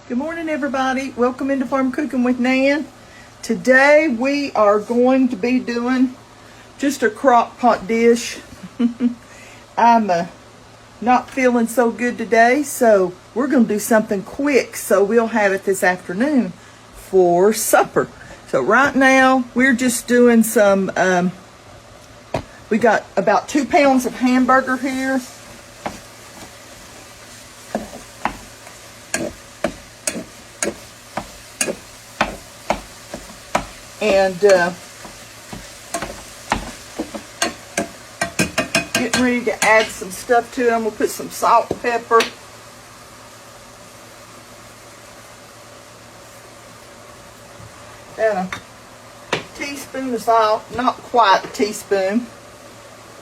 Good morning, everybody. Welcome into Farm Cooking with Nan. Today we are going to be doing just a crock pot dish. I'm not feeling so good today, so we're going to do something quick so we'll have it this afternoon for supper. So right now we're just doing some, we got about 2 pounds of hamburger here. And getting ready to add some stuff to it. I'm going to put some salt and pepper. About a teaspoon of salt, not quite a teaspoon.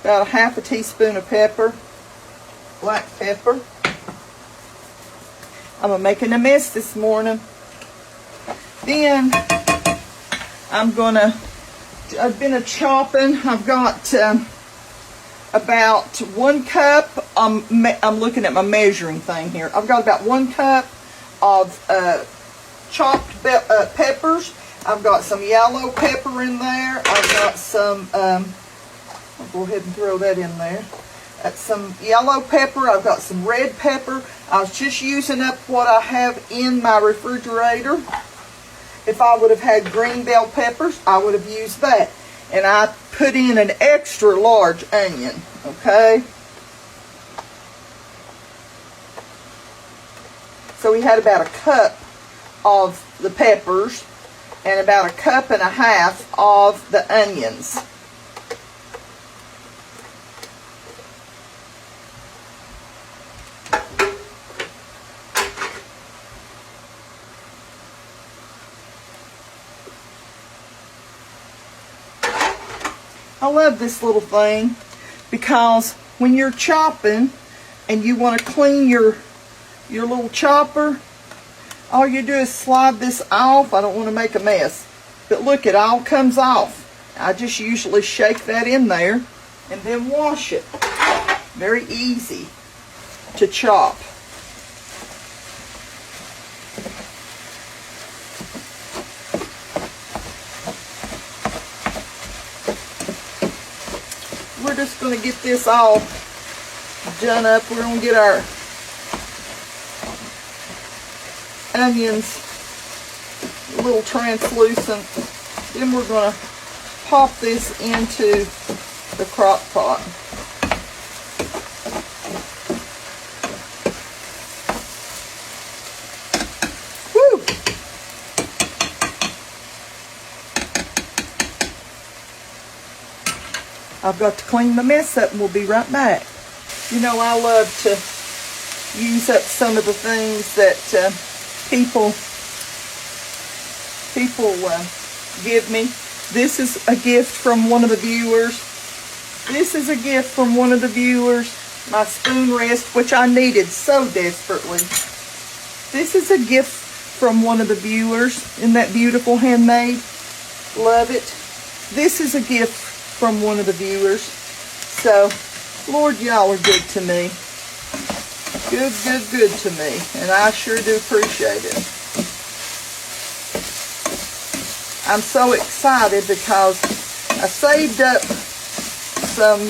About a half a teaspoon of pepper, black pepper. I'm making a mess this morning. Then I've been chopping. I've got about 1 cup. I'm looking at my measuring thing here. I've got about 1 cup of chopped peppers. I've got some yellow pepper in there. I've got some, I'll go ahead and throw that in there. Some yellow pepper. I've got some red pepper. I was just using up what I have in my refrigerator. If I would have had green bell peppers, I would have used that. And I put in an extra large onion, okay? So we had about a cup of the peppers and about a cup and a half of the onions. I love this little thing because when you're chopping and you want to clean your little chopper, all you do is slide this off. I don't want to make a mess, but look, it all comes off. I just usually shake that in there and then wash it. Very easy to chop. We're just going to get this all done up. We're going to get our onions a little translucent. Then we're going to pop this into the crock pot. Woo! I've got to clean my mess up and we'll be right back. You know, I love to use up some of the things that people give me. This is a gift from one of the viewers. This is a gift from one of the viewers. My spoon rest, which I needed so desperately. This is a gift from one of the viewers. Isn't that beautiful, handmade? Love it. This is a gift from one of the viewers. So, Lord, y'all are good to me. Good, good, good to me. And I sure do appreciate it. I'm so excited because I saved up some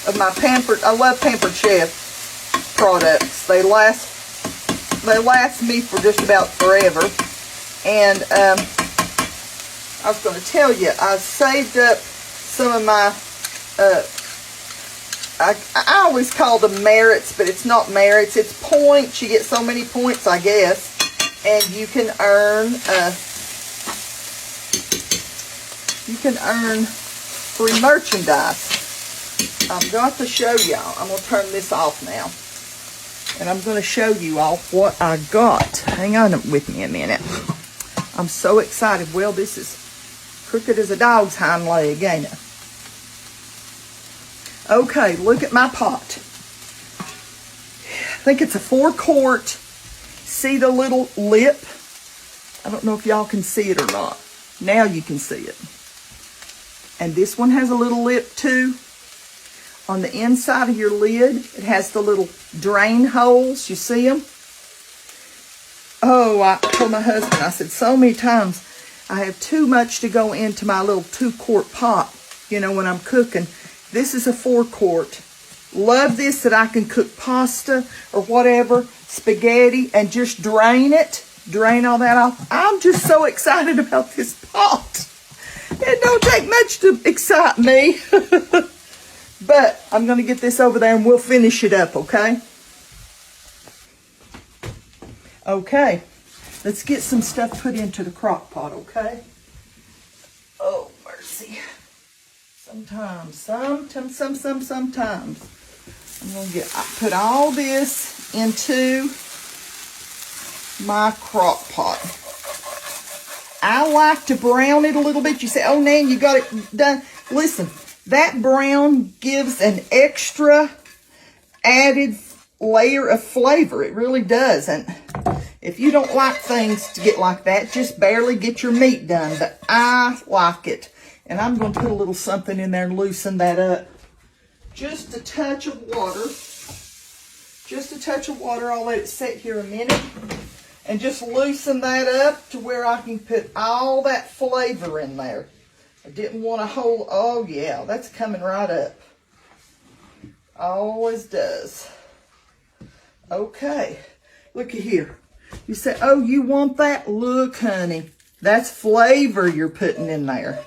of my Pampered, I love Pampered Chef products. They last me for just about forever. And I was going to tell you, I saved up some of my, I always call them merits, but it's not merits, it's points. You get so many points, I guess, and you can earn free merchandise. I've got to show y'all. I'm going to turn this off now, and I'm going to show you all what I got. Hang on with me a minute. I'm so excited. Well, this is crooked as a dog's hind leg, ain't it? Okay, look at my pot. I think it's a 4-quart. See the little lip? I don't know if y'all can see it or not. Now you can see it. And this one has a little lip too. On the inside of your lid, it has the little drain holes. You see them? Oh, I told my husband, I said, so many times I have too much to go into my little 2-quart pot, you know, when I'm cooking. This is a 4-quart. Love this that I can cook pasta or whatever, spaghetti, and just drain it. Drain all that off. I'm just so excited about this pot. It don't take much to excite me. But I'm going to get this over there and we'll finish it up, okay? Okay. Let's get some stuff put into the crock pot, okay? Oh, mercy. Sometimes. I'm going to put all this into my crock pot. I like to brown it a little bit. You say, oh, Nan, you got it done. Listen, that brown gives an extra added layer of flavor. It really does. And if you don't like things to get like that, just barely get your meat done. But I like it. And I'm going to put a little something in there and loosen that up. Just a touch of water. Just a touch of water. I'll let it sit here a minute. And just loosen that up to where I can put all that flavor in there. I didn't want to hold, oh yeah, that's coming right up. Always does. Okay, look at here. You say, oh, you want that? Look, honey, that's flavor you're putting in there.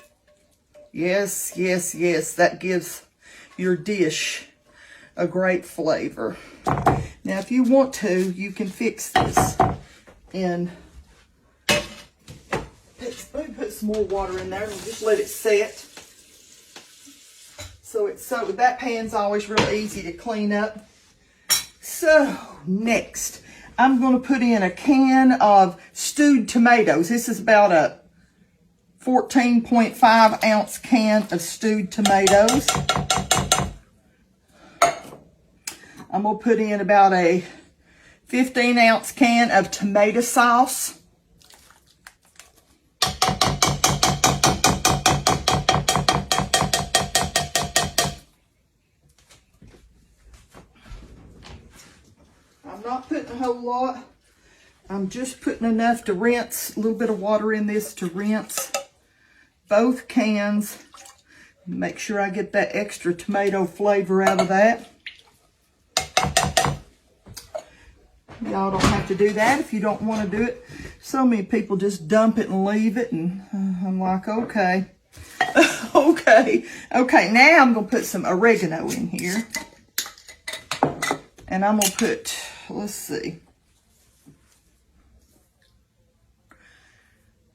Yes, yes, yes, that gives your dish a great flavor. Now, if you want to, you can fix this. And put some more water in there and just let it set. So that pan's always real easy to clean up. So next, I'm going to put in a can of stewed tomatoes. This is about a 14.5 ounce can of stewed tomatoes. I'm going to put in about a 15 ounce can of tomato sauce. I'm not putting a whole lot. I'm just putting enough to rinse, a little bit of water in this to rinse both cans. Make sure I get that extra tomato flavor out of that. Y'all don't have to do that if you don't want to do it. So many people just dump it and leave it, and I'm like, okay. Okay, now I'm going to put some oregano in here. And I'm going to put, let's see,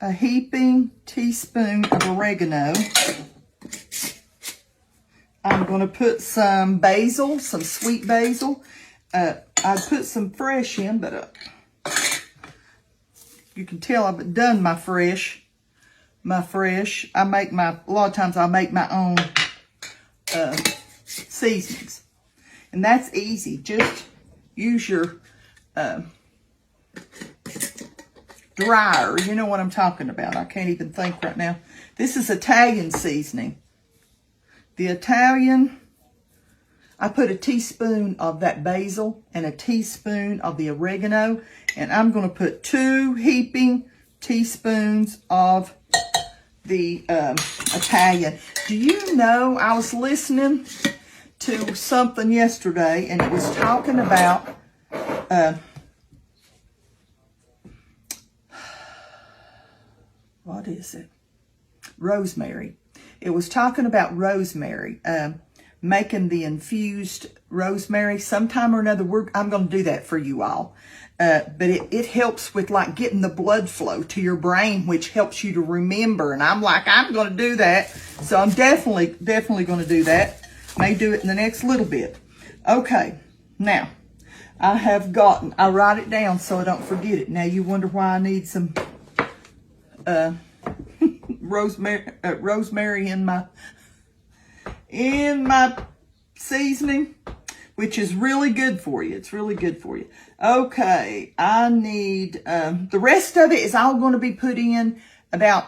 a heaping teaspoon of oregano. I'm going to put some basil, some sweet basil. I put some fresh in, but you can tell I've done my fresh. A lot of times I make my own seasonings. And that's easy. Just use your dryer. You know what I'm talking about. I can't even think right now. This is Italian seasoning. The Italian, I put a teaspoon of that basil and a teaspoon of the oregano. And I'm going to put 2 heaping teaspoons of the Italian. Do you know, I was listening to something yesterday, and it was talking about what is it? Rosemary. It was talking about rosemary, making the infused rosemary sometime or another. I'm going to do that for you all. But it helps with like getting the blood flow to your brain, which helps you to remember. And I'm like, I'm going to do that. So I'm definitely going to do that. May do it in the next little bit. Okay, now I write it down so I don't forget it. Now you wonder why I need some rosemary in my seasoning, which is really good for you. It's really good for you. Okay, I need the rest of it is all going to be put in about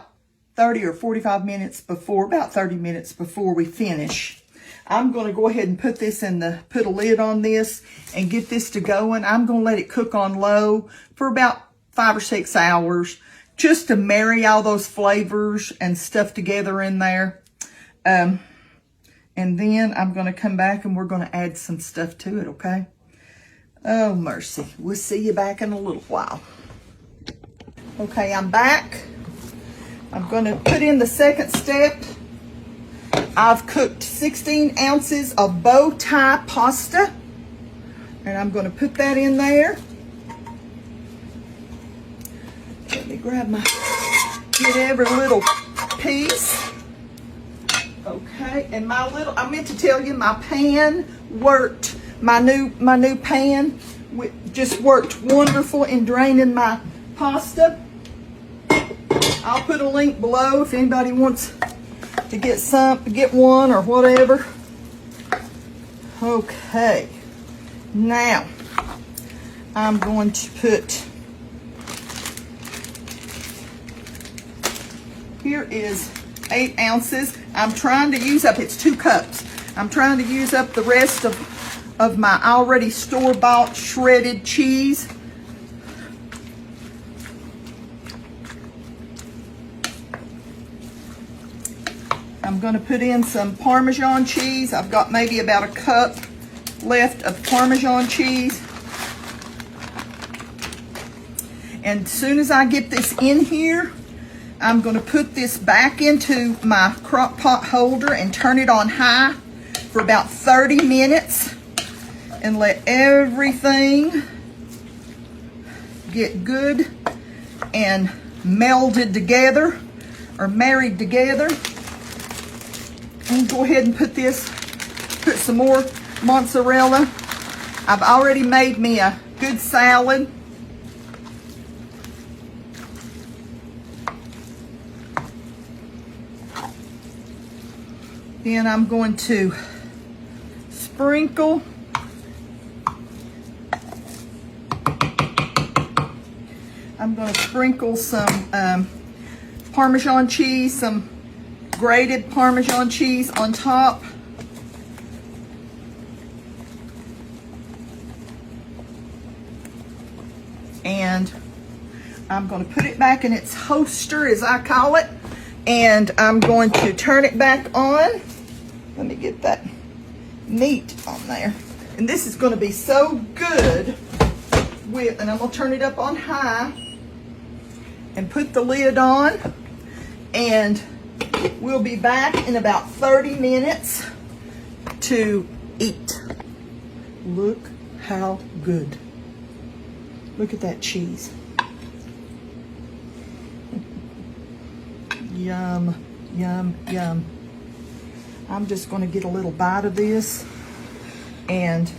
30 or 45 minutes before, about 30 minutes before we finish. I'm going to go ahead and put a lid on this and get this to going. I'm going to let it cook on low for about 5 or 6 hours just to marry all those flavors and stuff together in there. And then I'm going to come back and we're going to add some stuff to it, okay? Oh, mercy. We'll see you back in a little while. Okay, I'm back. I'm going to put in the second step. I've cooked 16 ounces of bow tie pasta. And I'm going to put that in there. Let me grab get every little piece. Okay, and I meant to tell you, my pan worked. My new pan just worked wonderful in draining my pasta. I'll put a link below if anybody wants to get one or whatever. Okay, now I'm going to put, here is 8 ounces. I'm trying to use up, it's 2 cups. I'm trying to use up the rest of my already store-bought shredded cheese. I'm going to put in some Parmesan cheese. I've got maybe about a cup left of Parmesan cheese. And as soon as I get this in here, I'm going to put this back into my crock pot holder and turn it on high for about 30 minutes and let everything get good and melded together or married together. And go ahead and put some more mozzarella. I've already made me a good salad. Then I'm going to sprinkle some Parmesan cheese, some grated Parmesan cheese on top. And I'm going to put it back in its holster, as I call it. And I'm going to turn it back on. Let me get that meat on there. And this is going to be so good and I'm going to turn it up on high and put the lid on. And we'll be back in about 30 minutes to eat. Look how good. Look at that cheese. Yum, yum, yum. I'm just going to get a little bite of this and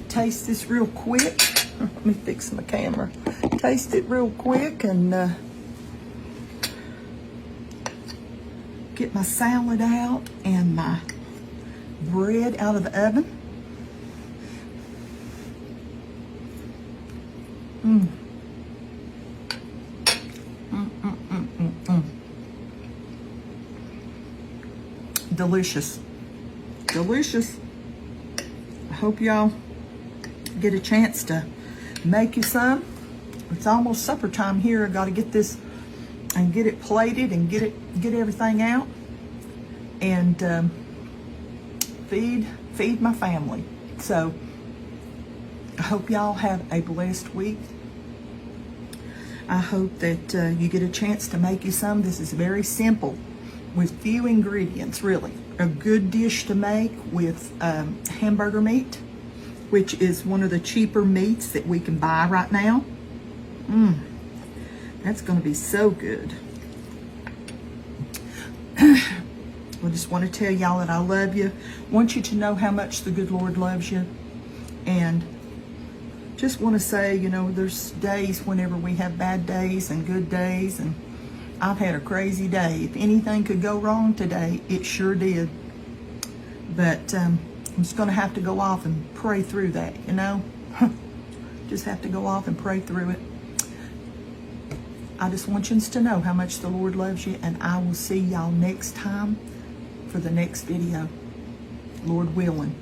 taste this real quick. Let me fix my camera. Taste it real quick and get my salad out and my bread out of the oven. Delicious. Delicious. I hope y'all get a chance to make you some. It's almost supper time here. I got to get this and get it plated and get everything out and feed my family. So I hope y'all have a blessed week. I hope that you get a chance to make you some. This is very simple with few ingredients, really. A good dish to make with hamburger meat, which is one of the cheaper meats that we can buy right now. That's going to be so good. I just want to tell y'all that I love you. Want you to know how much the good Lord loves you. And just want to say, you know, there's days whenever we have bad days and good days. And I've had a crazy day. If anything could go wrong today, it sure did. But I'm just going to have to go off and pray through that, you know. Just have to go off and pray through it. I just want you to know how much the Lord loves you, and I will see y'all next time for the next video, Lord willing.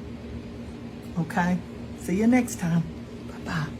Okay? See you next time. Bye-bye.